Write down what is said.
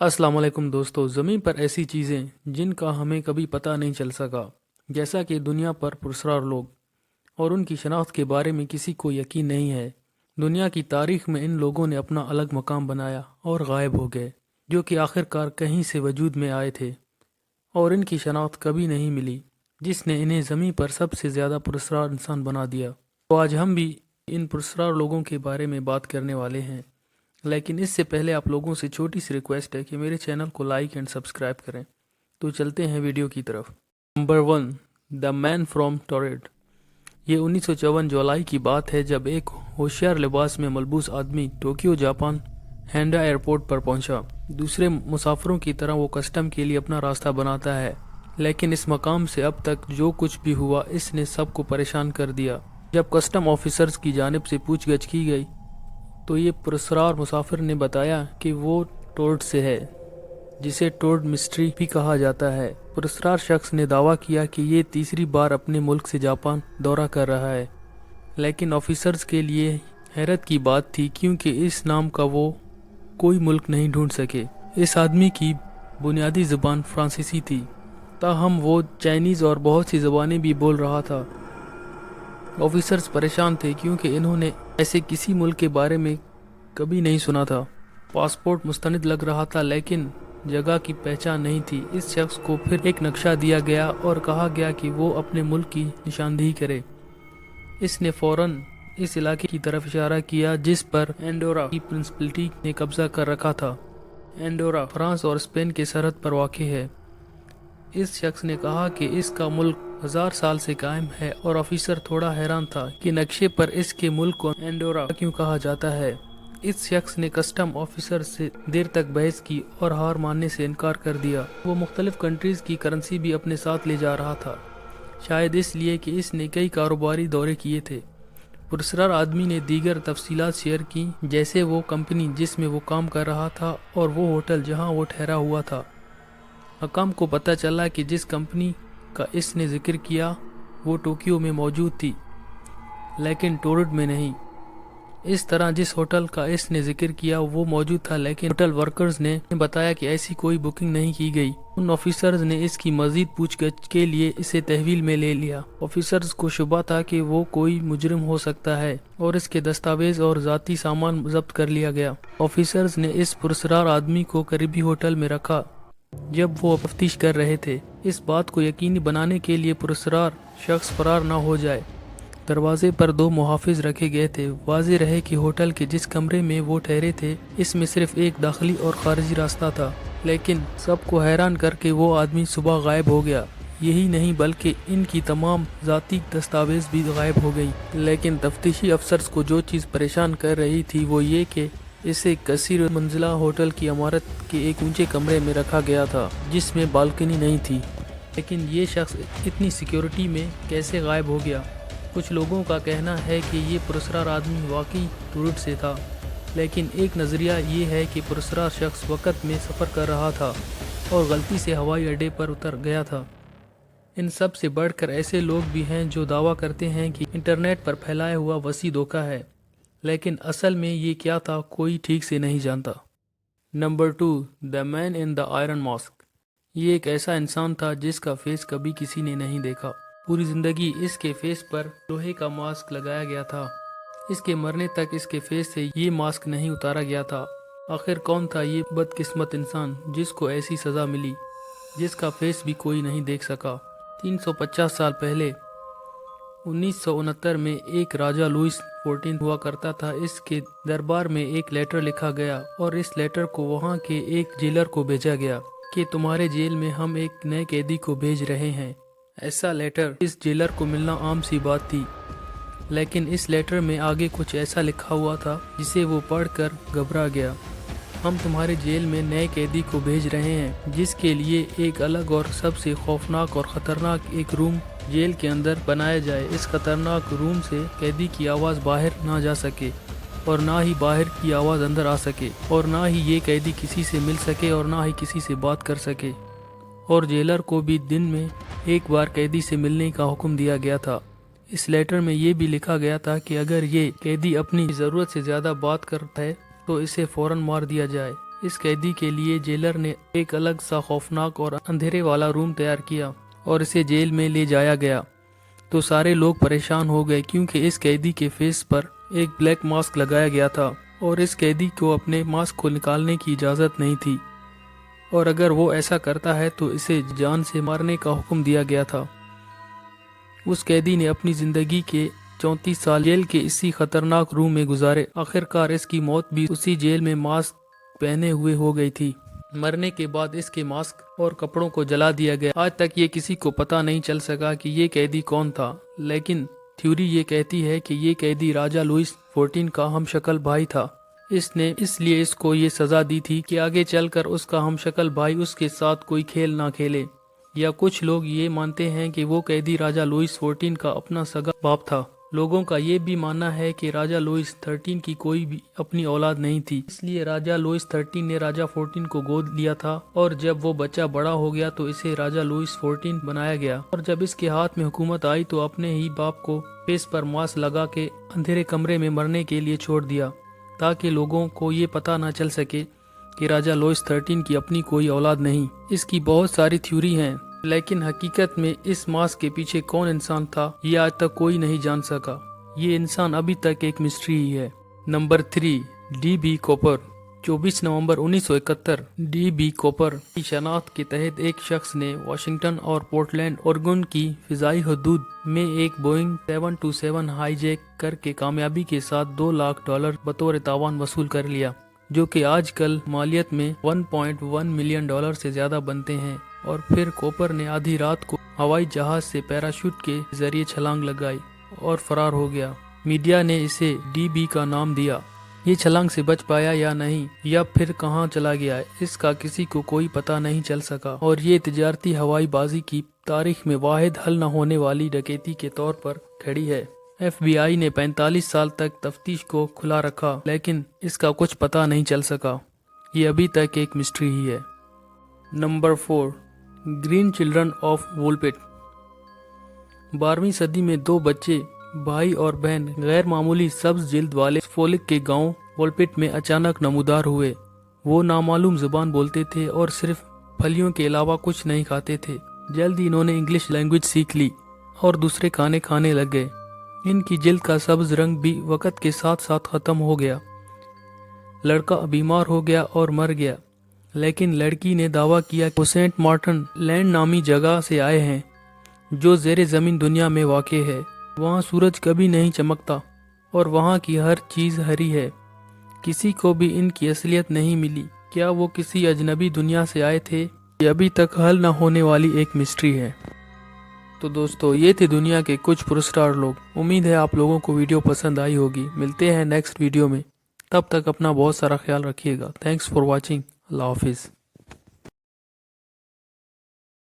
अस्सलाम वालेकुम दोस्तों। ज़मीन पर ऐसी चीज़ें जिनका हमें कभी पता नहीं चल सका, जैसा कि दुनिया पर पुरस्कार लोग और उनकी शनाख्त के बारे में किसी को यकीन नहीं है। दुनिया की तारीख में इन लोगों ने अपना अलग मकाम बनाया और गायब हो गए, जो कि आखिरकार कहीं से वजूद में आए थे और इनकी शनाख्त कभी नहीं मिली, जिसने इन्हें ज़मीन पर सबसे ज़्यादा पुरस्कार इंसान बना दिया। तो आज हम भी इन पुरस्कार लोगों के बारे में बात करने वाले हैं, लेकिन इससे पहले आप लोगों से छोटी सी रिक्वेस्ट है कि मेरे चैनल को लाइक एंड सब्सक्राइब करें। तो चलते हैं वीडियो की तरफ। Number 1, the man from Taured. ये 1954 जुलाई की बात है, जब एक होशियार लिबास में मलबूस आदमी टोक्यो जापान हैंडा एयरपोर्ट पर पहुंचा। दूसरे मुसाफिरों की तरह वो कस्टम के लिए अपना रास्ता बनाता है, लेकिन इस मकाम से अब तक जो कुछ भी हुआ इसने सबको परेशान कर दिया। जब कस्टम ऑफिसर्स की जानिब से पूछगछ की गई तो ये पुरस्कार मुसाफिर ने बताया कि वो टोर्ड से है, जिसे टोर्ड मिस्ट्री भी कहा जाता है। पुरस्कार शख्स ने दावा किया कि ये तीसरी बार अपने मुल्क से जापान दौरा कर रहा है, लेकिन ऑफिसर्स के लिए हैरत की बात थी, क्योंकि इस नाम का वो कोई मुल्क नहीं ढूंढ सके। इस आदमी की बुनियादी ज़बान फ्रांसीसी थी, ताहम वो चाइनीज़ और बहुत सी ज़बानें भी बोल रहा था। ऑफिसर्स परेशान थे, क्योंकि इन्होंने ऐसे किसी मुल्क के बारे में कभी नहीं सुना था। पासपोर्ट मुस्तनिद लग रहा था, लेकिन जगह की पहचान नहीं थी। इस शख्स को फिर एक नक्शा दिया गया और कहा गया कि वो अपने मुल्क की निशानदेही करे। इसने फौरन इस इलाके की तरफ इशारा किया जिस पर एंडोरा की प्रिंसिपलिटी ने कब्जा कर रखा था। एंडोरा फ्रांस और स्पेन के सरहद पर वाक़ है। इस शख्स ने कहा कि इसका मुल्क 1000 साल से कायम है, और ऑफिसर थोड़ा हैरान था कि नक्शे पर इसके मुल्क को एंडोरा क्यों कहा जाता है। इस शख्स ने कस्टम ऑफिसर से देर तक बहस की और हार मानने से इनकार कर दिया। वो मुख्तलिफ कंट्रीज की करेंसी भी अपने साथ ले जा रहा था, शायद इसलिए कि इसने कई कारोबारी दौरे किए थे। पुरस्कार आदमी ने दीगर तफसीलात शेयर की, जैसे वो कंपनी जिसमें वो काम कर रहा था और वो होटल जहाँ वो ठहरा हुआ था। हकाम को पता चला कि जिस कंपनी का इसने जिक्र किया वो टोक्यो में मौजूद थी, लेकिन टोरड में नहीं। इस तरह जिस होटल का इसने जिक्र किया वो मौजूद था, लेकिन होटल वर्कर्स ने बताया कि ऐसी कोई बुकिंग नहीं की गई। उन ऑफिसर्स ने इसकी मजीद पूछगछ के लिए इसे तहवील में ले लिया। ऑफिसर्स को शुबा था कि वो कोई मुजरिम हो सकता है, और इसके दस्तावेज और जाती सामान जब्त कर लिया गया। ऑफिसर्स ने इस पुरस्कार आदमी को करीबी होटल में रखा जब वो तफ्तीश कर रहे थे। इस बात को यकीनी बनाने के लिए पुरस्कार शख्स फरार न हो जाए, दरवाजे पर 2 मुहाफिज रखे गए थे। वाज़ेह रहे कि होटल के जिस कमरे में वो ठहरे थे इसमें सिर्फ एक दाखिली और खारिजी रास्ता था, लेकिन सबको हैरान करके वो आदमी सुबह गायब हो गया। यही नहीं बल्कि इनकी तमाम ज़ाती दस्तावेज भी गायब हो गई। लेकिन तफ्तीशी अफसर्स को जो चीज़ परेशान कर रही थी वो ये कि इसे कसीर मंजिला होटल की इमारत के एक ऊंचे कमरे में रखा गया था, जिसमें बालकनी नहीं थी। लेकिन ये शख्स इतनी सिक्योरिटी में कैसे गायब हो गया? कुछ लोगों का कहना है कि ये पुरस्कार आदमी वाकई टूरिस्ट से था, लेकिन एक नज़रिया ये है कि पुरस्कार शख्स वक़्त में सफ़र कर रहा था और गलती से हवाई अड्डे पर उतर गया था। इन सब से बढ़कर ऐसे लोग भी हैं जो दावा करते हैं कि इंटरनेट पर फैलाया हुआ वसी धोखा है, लेकिन असल में ये क्या था कोई ठीक से नहीं जानता। Number 2, the man in the iron mask. ये एक ऐसा इंसान था जिसका फेस कभी किसी ने नहीं देखा। पूरी जिंदगी इसके फेस पर लोहे का मास्क लगाया गया था। इसके मरने तक इसके फेस से ये मास्क नहीं उतारा गया था। आखिर कौन था ये बदकिस्मत इंसान जिसको ऐसी सज़ा मिली, जिसका फेस भी कोई नहीं देख सका? 350 साल पहले 1969 में एक राजा लुइस 14 हुआ करता था। इसके दरबार में एक लेटर लिखा गया और इस लेटर को वहाँ के एक जेलर को भेजा गया कि तुम्हारे जेल में हम एक नए कैदी को भेज रहे हैं। ऐसा लेटर इस जेलर को मिलना आम सी बात थी, लेकिन इस लेटर में आगे कुछ ऐसा लिखा हुआ था जिसे वो पढ़कर घबरा गया। हम तुम्हारे जेल में नए कैदी को भेज रहे हैं, जिसके लिए एक अलग और सबसे खौफनाक और ख़तरनाक एक रूम जेल के अंदर बनाया जाए। इस खतरनाक रूम से कैदी की आवाज़ बाहर ना जा सके, और ना ही बाहर की आवाज़ अंदर आ सके, और ना ही ये कैदी किसी से मिल सके, और ना ही किसी से बात कर सके। और जेलर को भी दिन में एक बार कैदी से मिलने का हुक्म दिया गया था। इस लेटर में ये भी लिखा गया था कि अगर ये कैदी अपनी ज़रूरत से ज़्यादा बात करता है तो इसे फ़ौरन मार दिया जाए। اس قیدی کے لیے جیلر نے ایک الگ سا خوفناک اور اندھیرے والا روم تیار کیا اور اسے جیل میں لے جایا گیا تو سارے لوگ پریشان ہو گئے کیونکہ اس قیدی کے فیس پر ایک بلیک ماسک لگایا گیا تھا اور اس قیدی کو اپنے ماسک کو نکالنے کی اجازت نہیں تھی اور اگر وہ ایسا کرتا ہے تو اسے جان سے مارنے کا حکم دیا گیا تھا۔ اس قیدی نے اپنی زندگی کے 34 سال جیل کے اسی خطرناک روم میں گزارے۔ آخرکار اس کی موت بھی اسی جیل میں ماسک پہنے ہوئے ہو گئی تھی۔ مرنے کے بعد اس کے ماسک اور کپڑوں کو جلا دیا گیا۔ آج تک یہ کسی کو پتہ نہیں چل سکا کہ یہ قیدی کون تھا، لیکن تھیوری یہ کہتی ہے کہ یہ قیدی راجہ لوئس 14 کا ہم شکل بھائی تھا۔ اس نے اس لیے اس کو یہ سزا دی تھی کہ آگے چل کر اس کا ہم شکل بھائی اس کے ساتھ کوئی کھیل نہ کھیلے۔ یا کچھ لوگ یہ مانتے ہیں کہ وہ قیدی راجہ لوئس 14 کا اپنا سگا باپ تھا۔ لوگوں کا یہ بھی ماننا ہے کہ راجہ لوئس 13 کی کوئی بھی اپنی اولاد نہیں تھی، اس لیے راجہ لوئس 13 نے راجہ 14 کو گود لیا تھا اور جب وہ بچہ بڑا ہو گیا تو اسے راجہ لوئس 14 بنایا گیا اور جب اس کے ہاتھ میں حکومت آئی تو اپنے ہی باپ کو فیس پر ماسک لگا کے اندھیرے کمرے میں مرنے کے لیے چھوڑ دیا تاکہ لوگوں کو یہ پتہ نہ چل سکے کہ راجہ لوئس 13 کی اپنی کوئی اولاد نہیں۔ اس کی بہت ساری تھیوری ہیں، لیکن حقیقت میں اس ماسک کے پیچھے کون انسان تھا یہ آج تک کوئی نہیں جان سکا۔ یہ انسان ابھی تک ایک مسٹری ہی ہے۔ Number 3، D B Cooper. 24 نومبر 1971 ڈی بی کوپر کی شناخت کے تحت ایک شخص نے واشنگٹن اور پورٹلینڈ اورگن کی فضائی حدود میں ایک بوئنگ 727 ہائی جیک کر کے کامیابی کے ساتھ $2 لاکھ بطور تاوان وصول کر لیا، جو کہ آج کل مالیت میں $1.1 ملین سے زیادہ بنتے ہیں۔ اور پھر کوپر نے آدھی رات کو ہوائی جہاز سے پیراشوٹ کے ذریعے چھلانگ لگائی اور فرار ہو گیا۔ میڈیا نے اسے ڈی بی کا نام دیا۔ یہ چھلانگ سے بچ پایا یا نہیں یا پھر کہاں چلا گیا اس کا کسی کو کوئی پتہ نہیں چل سکا، اور یہ تجارتی ہوائی بازی کی تاریخ میں واحد حل نہ ہونے والی ڈکیتی کے طور پر کھڑی ہے۔ ایف بی آئی نے 45 سال تک تفتیش کو کھلا رکھا لیکن اس کا کچھ پتہ نہیں چل سکا۔ یہ ابھی تک ایک مسٹری ہی ہے۔ Number 4، green children of Woolpit. 12ویں صدی میں 2 بچے بھائی اور بہن غیر معمولی سبز جلد والے سفولک کے گاؤں وولپٹ میں اچانک نمودار ہوئے۔ وہ نامعلوم زبان بولتے تھے اور صرف پھلیوں کے علاوہ کچھ نہیں کھاتے تھے۔ جلد ہی انہوں نے انگلش لینگویج سیکھ لی اور دوسرے کھانے کھانے لگ گئے۔ ان کی جلد کا سبز رنگ بھی وقت کے ساتھ ساتھ ختم ہو گیا۔ لڑکا بیمار ہو گیا اور مر گیا، لیکن لڑکی نے دعویٰ کیا کہ وہ سینٹ مارٹن لینڈ نامی جگہ سے آئے ہیں جو زیر زمین دنیا میں واقع ہے۔ وہاں سورج کبھی نہیں چمکتا اور وہاں کی ہر چیز ہری ہے۔ کسی کو بھی ان کی اصلیت نہیں ملی۔ کیا وہ کسی اجنبی دنیا سے آئے تھے؟ یہ ابھی تک حل نہ ہونے والی ایک مسٹری ہے۔ تو دوستو، یہ تھے دنیا کے کچھ پراسرار لوگ۔ امید ہے آپ لوگوں کو ویڈیو پسند آئی ہوگی۔ ملتے ہیں نیکسٹ ویڈیو میں، تب تک اپنا بہت سارا خیال رکھیے گا۔ Thanks for watching. اللہ حافظ۔